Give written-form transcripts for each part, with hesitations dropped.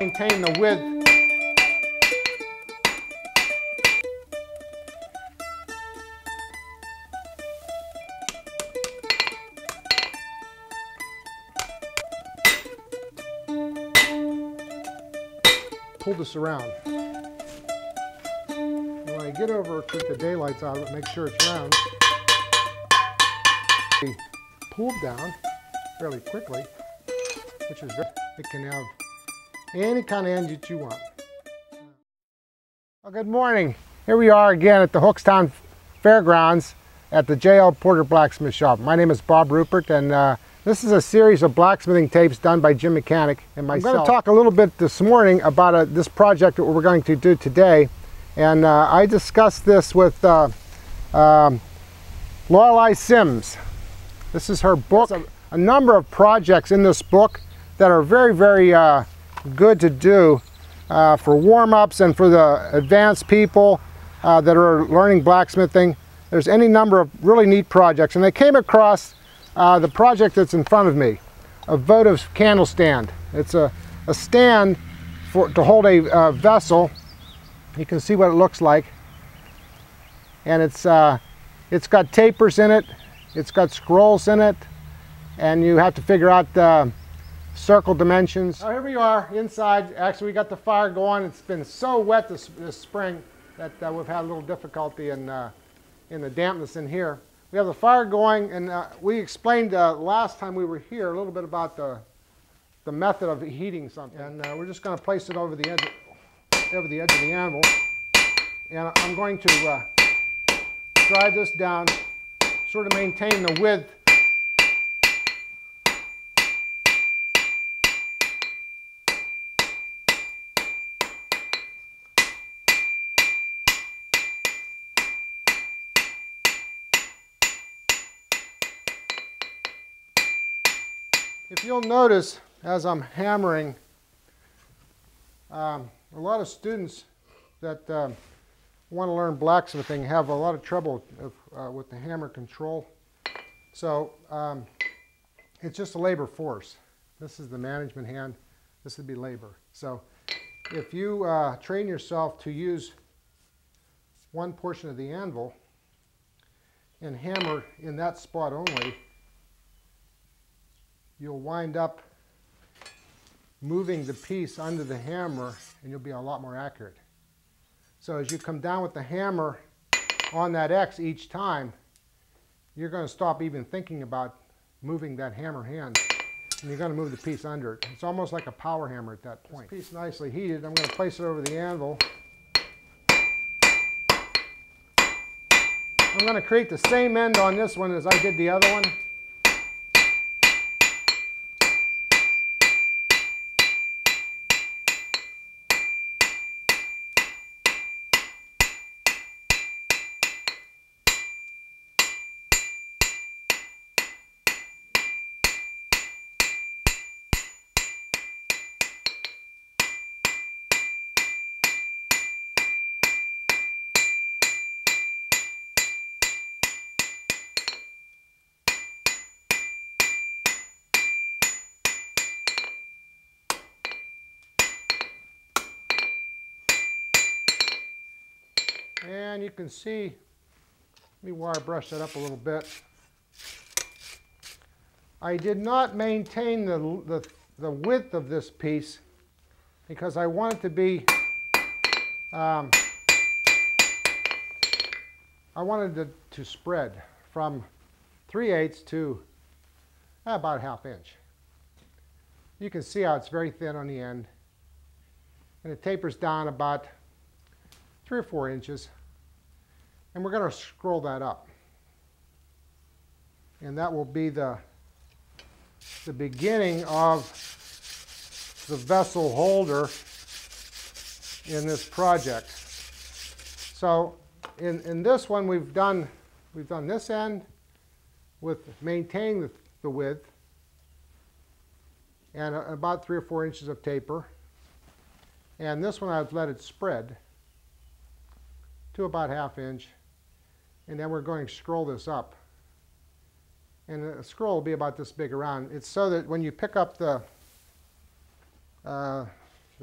Maintain the width. Pull this around. And when I get over, keep the daylights out of it, make sure it's round. Pull down fairly quickly, which is good. It can have any kind of end that you want. Well, good morning. Here we are again at the Hookstown Fairgrounds at the J.L. Porter Blacksmith Shop. My name is Bob Rupert, and this is a series of blacksmithing tapes done by Jim Mechanic and myself. I'm going to talk a little bit this morning about this project that we're going to do today. And I discussed this with Lorelei Sims. This is her book. A number of projects in this book that are very, very good to do for warm-ups and for the advanced people that are learning blacksmithing. There's any number of really neat projects. And I came across the project that's in front of me, a Votive candle stand. It's a stand to hold a vessel. You can see what it looks like. And it's got tapers in it. It's got scrolls in it. And you have to figure out the circle dimensions. Now here we are inside. Actually, we got the fire going. It's been so wet this spring that we've had a little difficulty in the dampness in here. We have the fire going, and we explained last time we were here a little bit about the method of heating something. And we're just going to place it over the edge of the anvil. And I'm going to drive this down, sort of maintain the width. If you'll notice, as I'm hammering, a lot of students that want to learn blacksmithing have a lot of trouble with the hammer control. So it's just a labor force. This is the management hand. This would be labor. So if you train yourself to use one portion of the anvil and hammer in that spot only, you'll wind up moving the piece under the hammer, and you'll be a lot more accurate. So as you come down with the hammer on that X each time, you're going to stop even thinking about moving that hammer hand, and you're going to move the piece under it. It's almost like a power hammer at that point. This piece nicely heated. I'm going to place it over the anvil. I'm going to create the same end on this one as I did the other one. And you can see, let me wire brush that up a little bit. I did not maintain the width of this piece because I want it to be, I wanted it to spread from 3/8 to about 1/2 inch. You can see how it's very thin on the end, and it tapers down about 3 or 4 inches, and we're going to scroll that up, and that will be the beginning of the vessel holder in this project. So in this one we've done this end with maintaining the width and about 3 or 4 inches of taper, and this one I've let it spread to about 1/2 inch, and then we're going to scroll this up, and the scroll will be about this big around. It's so that when you pick up the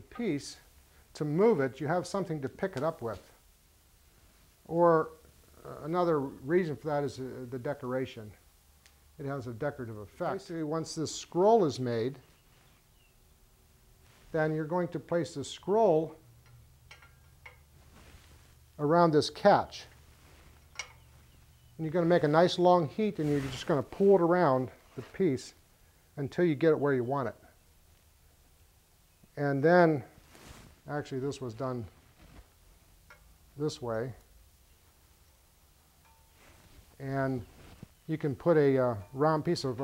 the piece, to move it, you have something to pick it up with. Or another reason for that is the decoration. It has a decorative effect. Basically, once this scroll is made, then you're going to place the scroll around this catch. And you're going to make a nice long heat, and you're just going to pull it around the piece until you get it where you want it. And then, actually this was done this way. And you can put a round piece of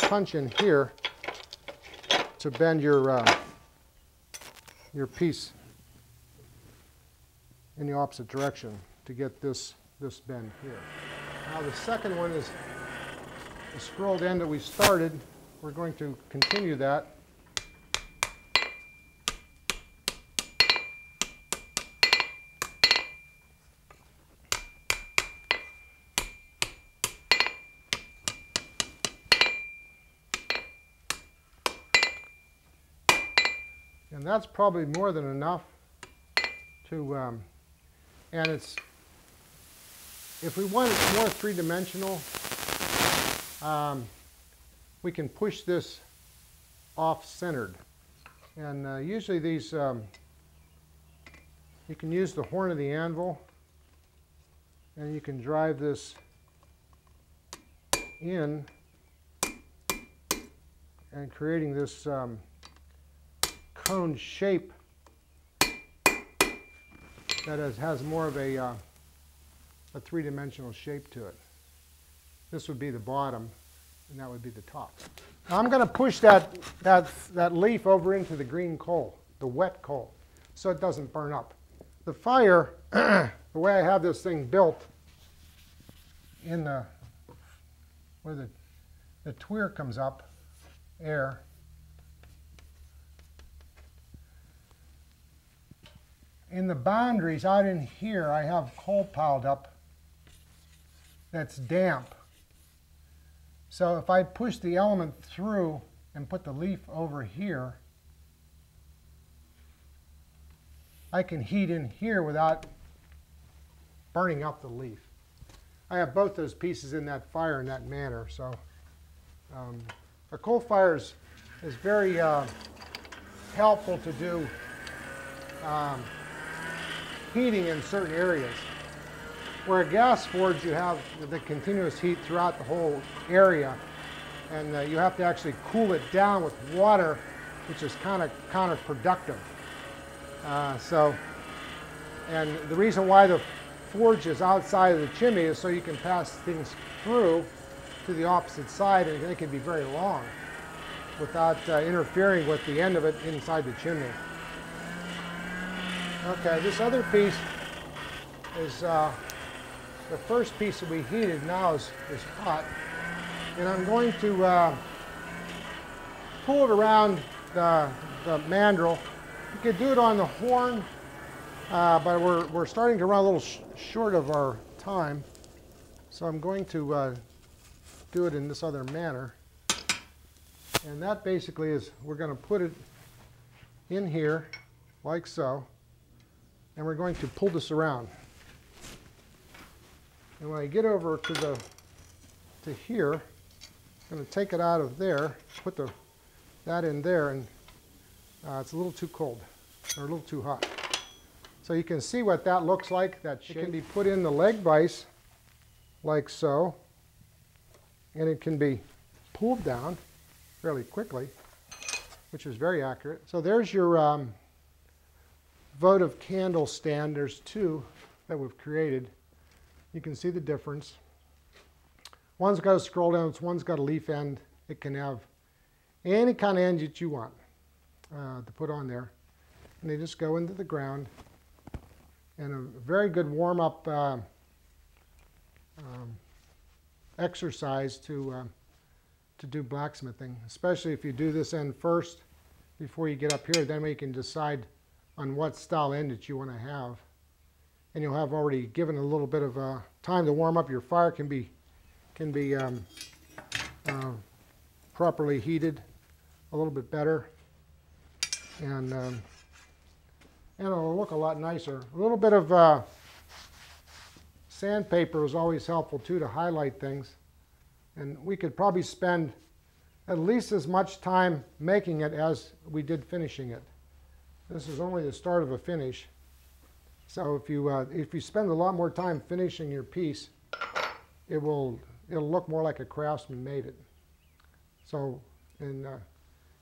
punch in here to bend your piece in the opposite direction to get this bend here. Now the second one is the scrolled end that we started. We're going to continue that. And that's probably more than enough to, and it's, if we want it more three-dimensional, we can push this off-centered. And usually these, you can use the horn of the anvil, and you can drive this in, and creating this cone shape that has more of a three-dimensional shape to it. This would be the bottom, and that would be the top. Now I'm going to push that leaf over into the green coal, the wet coal, so it doesn't burn up. The fire, the way I have this thing built, in the where the tweer comes up, air, in the boundaries out in here, I have coal piled up that's damp. So if I push the element through and put the leaf over here, I can heat in here without burning up the leaf. I have both those pieces in that fire in that manner. So a coal fire is very helpful to do heating in certain areas. Where a gas forge, you have the continuous heat throughout the whole area, and you have to actually cool it down with water, which is kind of counterproductive. And the reason why the forge is outside of the chimney is so you can pass things through to the opposite side, and it can be very long without interfering with the end of it inside the chimney. Okay, this other piece is the first piece that we heated now is hot, and I'm going to pull it around the mandrel. You could do it on the horn, but we're starting to run a little short of our time, so I'm going to do it in this other manner. And that basically is, we're going to put it in here like so, and we're going to pull this around. And when I get over to here, I'm going to take it out of there, put that in there, and it's a little too cold, or a little too hot. So you can see what that looks like. That shape. It can be put in the leg vise, like so, and it can be pulled down fairly quickly, which is very accurate. So there's your votive candle stand. There's two that we've created. You can see the difference. One's got a scroll down, one's got a leaf end. It can have any kind of end that you want to put on there. And they just go into the ground. And a very good warm-up exercise to do blacksmithing, especially if you do this end first before you get up here. Then we can decide on what style end that you want to have. And you'll have already given a little bit of time to warm up. Your fire can be properly heated a little bit better. And and it'll look a lot nicer. A little bit of sandpaper is always helpful too to highlight things. And we could probably spend at least as much time making it as we did finishing it. This is only the start of a finish. So if you spend a lot more time finishing your piece, it'll look more like a craftsman made it. So in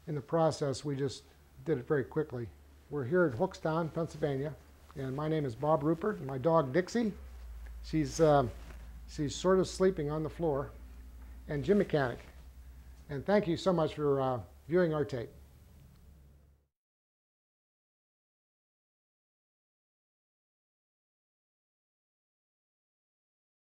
the process, we just did it very quickly. We're here at Hookstown, Pennsylvania, and my name is Bob Rupert, and my dog Dixie, she's sort of sleeping on the floor, and Jim Mechanic. And thank you so much for viewing our tape.